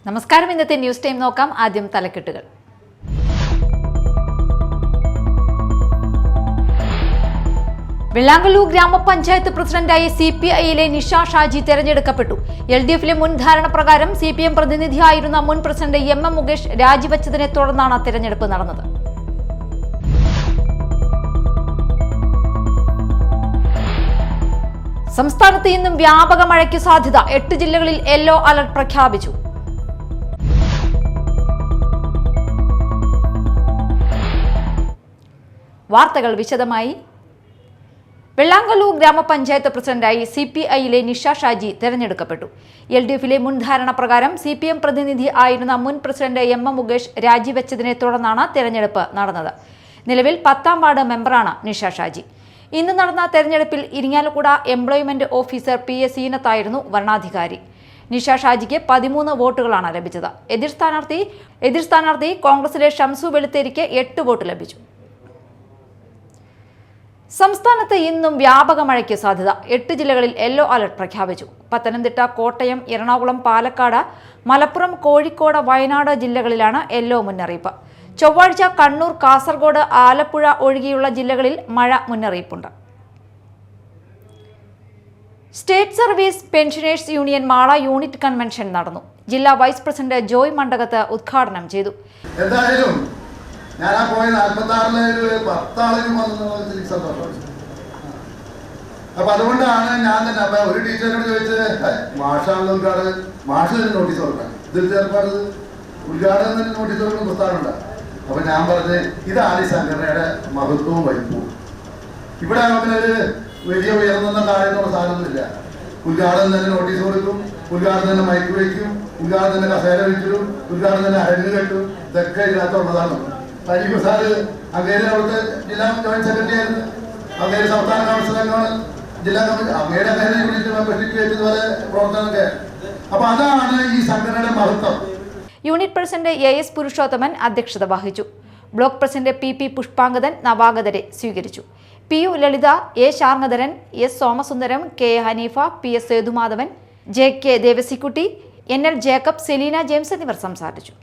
നമസ്കാരം. ഇന്നത്തെ news time നോക്കാം. ആദ്യം തലക്കെട്ടുകൾ. വെള്ളാങ്കല്ലൂർ ഗ്രാമപഞ്ചായത്ത് പ്രസിഡന്റായി CPIയിലെ നിഷ ഷാജി തെരഞ്ഞെടുക്കപ്പെട്ടു. LDFിലെ മുൻ ധാരണ പ്രകാരം CPM പ്രതിനിധിയായിരുന്ന മുൻ പ്രസിഡന്റ് MM മുകേഷ് രാജിവെച്ചതിനെ തുടർന്നാണ് തെരഞ്ഞെടുപ്പ് നടന്നത്. സംസ്ഥാനത്ത് ഇന്നും വ്യാപക മഴയ്ക്ക് സാധ്യത. 8 ജില്ലകളിൽ യെല്ലോ അലർട്ട് പ്രഖ്യാപിച്ചു. വാർത്തകൾ വിശദമായി. വെള്ളാങ്കല്ലൂർ ഗ്രാമപഞ്ചായത്ത് പ്രസിഡന്റായി CPIയിലെ നിഷ ഷാജി തെരഞ്ഞെടുക്കപ്പെട്ടു. LDFിലെ മുൻ ധാരണ പ്രകാരം CPM പ്രതിനിധി ആയിരുന്ന മുൻ പ്രസിഡന്റ് MM മുകേഷ് രാജിവെച്ചതിനെ തുടർന്നാണ് തെരഞ്ഞെടുപ്പ് നടന്നത്. നിലവിൽ 10ാം വാർഡ് മെമ്പറാണ് നിഷ ഷാജി. ഇന്ന് നടന്ന തെരഞ്ഞെടുപ്പിൽ ഇരിങ്ങാലക്കുട എംപ്ലോയ്മെന്റ് ഓഫീസർ PS സീനത്തായിരുന്നു വരണാധികാരി. നിഷ ഷാജിക്ക് 13 വോട്ടുകളാണ് ലഭിച്ചത്. എതിർ സ്ഥാനാർത്ഥി കോൺഗ്രസിലെ ഷംസു വെളുത്തേരിക്ക് 8 വോട്ട് ലഭിച്ചു. സംസ്ഥാനത്ത് ഇന്നും വ്യാപക മഴയ്ക്ക് സാധ്യത. 8 ജില്ലകളിൽ യെല്ലോ അലർട്ട് പ്രഖ്യാപിച്ചു. പത്തനംതിട്ട, കോട്ടയം, എറണാകുളം, പാലക്കാട്, മലപ്പുറം, കോഴിക്കോട്, വയനാട് ജില്ലകളിലാണ് യെല്ലോ മുന്നറിയിപ്പ്. ചൊവ്വാഴ്ച കണ്ണൂർ, കാസർഗോഡ്, ആലപ്പുഴ ഒഴികെയുള്ള ജില്ലകളിൽ മഴ മുന്നറിയിപ്പുണ്ട്. State service pensioners union Mala unit convention നടന്നു. ജില്ലാ വൈസ് പ്രസിഡന്റ് ജോയ് മണ്ഡകത്ത് ഉദ്ഘാടനം ചെയ്തു. ഞാൻ ആ പോയ 46 10 ആളുകൾ വന്നു സന്തോഷം. അപ്പൊ അതുകൊണ്ടാണ് ഞാൻ തന്നെ അപ്പൊ ഒരു ടീച്ചറിനോട് ചോദിച്ചത്, മാഷാണ് മാഷ് നോട്ടീസ് കൊടുക്കണം, ഇതിൽ ചേർപ്പാട് ഉദ്ഘാടനം തന്നെ നോട്ടീസ് കൊടുക്കുന്ന പുസ്തകമുണ്ട്. അപ്പൊ ഞാൻ പറഞ്ഞത് ഇതാണ് ഈ സംഘടനയുടെ മഹത്വവും വൈപ്പവും. ഇവിടെ അങ്ങനെ ഒരു വലിയ ഉയർന്ന താഴെന്നുള്ള സാധനമൊന്നുമില്ല. ഉദ്ഘാടനം തന്നെ നോട്ടീസ് കൊടുക്കും, ഉദ്ഘാടനം തന്നെ മൈക്ക് വയ്ക്കും, ഉദ്ഘാടനം തന്നെ കസേര വെച്ചിടും, ഉദ്ഘാടനം തന്നെ അരങ്ങ് കെട്ടും. ഇതൊക്കെ ഇതിനകത്തുള്ളതാണ്. സജീവ് സാറ് അങ്ങേര് അവിടുത്തെ ജില്ലാ ജോയിന്റ് സെക്രട്ടറി ആയിരുന്നു, അങ്ങേര് സംസ്ഥാന കൗൺസിൽ അംഗമാണ്, ജില്ലാ കമ്മിറ്റി അങ്ങേര് അങ്ങനെ യൂണിറ്റ് മെമ്പർഷിപ്പ് ചെയ്തതുപോലെ പ്രവർത്തനമൊക്കെ. അപ്പൊ അതാണ് ഈ സംഘടനയുടെ മഹത്വം. യൂണിറ്റ് പ്രസിഡന്റ് AS പുരുഷോത്തമൻ അധ്യക്ഷത വഹിച്ചു. ബ്ലോക്ക് പ്രസിഡന്റ് PP പുഷ്പാങ്കദൻ നവാഗതരെ സ്വീകരിച്ചു. PU Lalitha, A Sarngadharan, S Somasundaram, K Haneefa, PS Sethumadhavan, JK Devasikutty, NL Jacob, Selina James എന്നിവർ സംസാരിച്ചു.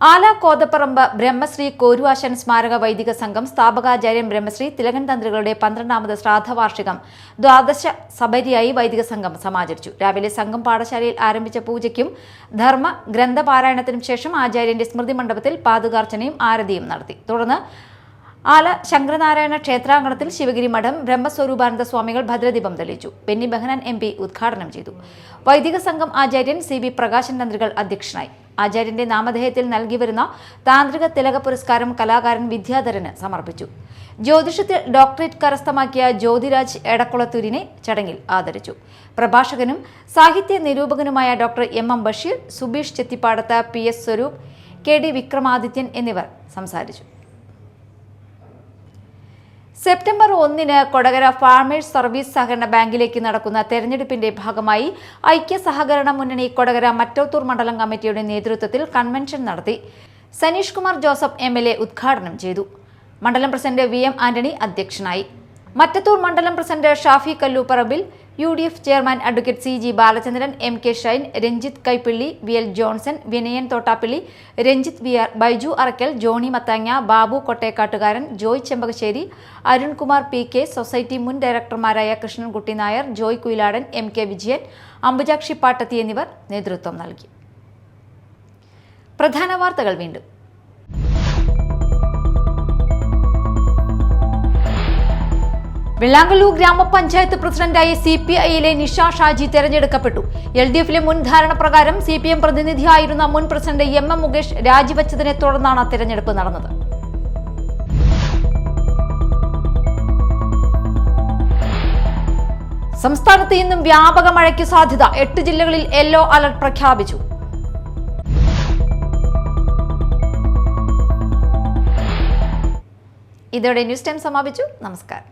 ആല കോതപ്പറമ്പ് ബ്രഹ്മശ്രീ കോരുവാശൻ സ്മാരക വൈദിക സംഘം സ്ഥാപകാചാര്യൻ ബ്രഹ്മശ്രീ തിലകൻ തന്ത്രികളുടെ 12ാമത് ശ്രാദ്ധവാർഷികം ദ്വാദശ സബരിയായി വൈദിക സംഘം സമാചരിച്ചു. രാവിലെ സംഘം പാഠശാലയിൽ ആരംഭിച്ച പൂജയ്ക്കും ധർമ്മ ഗ്രന്ഥപാരായണത്തിനും ശേഷം ആചാര്യന്റെ സ്മൃതി മണ്ഡപത്തിൽ പാതുകാർച്ചനയും ആരതിയും നടത്തി. തുടർന്ന് ആല ശങ്കരനാരായണ ക്ഷേത്രാങ്കണത്തിൽ ശിവഗിരി മഠം ബ്രഹ്മസ്വരൂപാനന്ദ സ്വാമികൾ ഭദ്രദീപം തെളിയിച്ചു. ബെന്നി ബെഹനാൻ MP ഉദ്ഘാടനം ചെയ്തു. വൈദിക സംഘം ആചാര്യൻ CB പ്രകാശൻ തന്ത്രികൾ അധ്യക്ഷനായി. ആചാര്യന്റെ നാമധേയത്തിൽ നൽകി വരുന്ന താന്ത്രിക തിലക പുരസ്കാരം കലാകാരൻ വിദ്യാധരന് സമർപ്പിച്ചു. ജ്യോതിഷത്തിൽ ഡോക്ടറേറ്റ് കരസ്ഥമാക്കിയ ജ്യോതിരാജ് എടക്കുളത്തൂരിനെ ചടങ്ങിൽ ആദരിച്ചു. പ്രഭാഷകനും സാഹിത്യ നിരൂപകനുമായ doctor MM Basheer, Subeesh Chethippadath, PS Swaroop, KD Vikramadithyan എന്നിവർ സംസാരിച്ചു. സെപ്റ്റംബർ 1 കൊടകര ഫാർമേഴ്സ് സർവീസ് സഹകരണ ബാങ്കിലേക്ക് നടക്കുന്ന തെരഞ്ഞെടുപ്പിന്റെ ഭാഗമായി ഐക്യ സഹകരണ മുന്നണി കൊടകര മറ്റത്തൂർ മണ്ഡലം കമ്മിറ്റിയുടെ നേതൃത്വത്തിൽ കൺവെൻഷൻ നടത്തി. സനീഷ് കുമാർ ജോസഫ് MLA ഉദ്ഘാടനം ചെയ്തു. മണ്ഡലം പ്രസിഡന്റ് VM ആന്റണി അധ്യക്ഷനായി. മറ്റത്തൂർ മണ്ഡലം president Shafi Kalluparambil, UDF chairman advocate CG Balachandran, MK Shine, Ranjith Kaippilly, VL Johnson, Vinayan Thottappilly, Ranjith VR, Baiju Arakkal, Johny Mathanga, Babu Kottekkattukaran, Joy Chembakassery, Arunkumar PK, society മുൻ ഡയറക്ടർമാരായ കൃഷ്ണൻകുട്ടി നായർ, ജോയ് കുയിലാടൻ, MK വിജയൻ, അംബുജാക്ഷി പാട്ടത്തി എന്നിവർ നേതൃത്വം നൽകി. പ്രധാന വാർത്തകൾ വീണ്ടും. വെള്ളാങ്കല്ലൂർ ഗ്രാമപഞ്ചായത്ത് പ്രസിഡന്റായി CPIയിലെ നിഷ ഷാജി തെരഞ്ഞെടുക്കപ്പെട്ടു. LDFിലെ മുൻ ധാരണ പ്രകാരം CPM പ്രതിനിധിയായിരുന്ന മുൻ പ്രസിഡന്റ് MM മുകേഷ് രാജിവെച്ചതിനെ തുടർന്നാണ് തെരഞ്ഞെടുപ്പ് നടന്നത്. സംസ്ഥാനത്ത് ഇന്നും വ്യാപക മഴയ്ക്ക് സാധ്യത. 8 ജില്ലകളിൽ യെല്ലോ അലർട്ട് പ്രഖ്യാപിച്ചു. ഇതോടെ ന്യൂസ് ടൈം സമാപിച്ചു. നമസ്കാരം.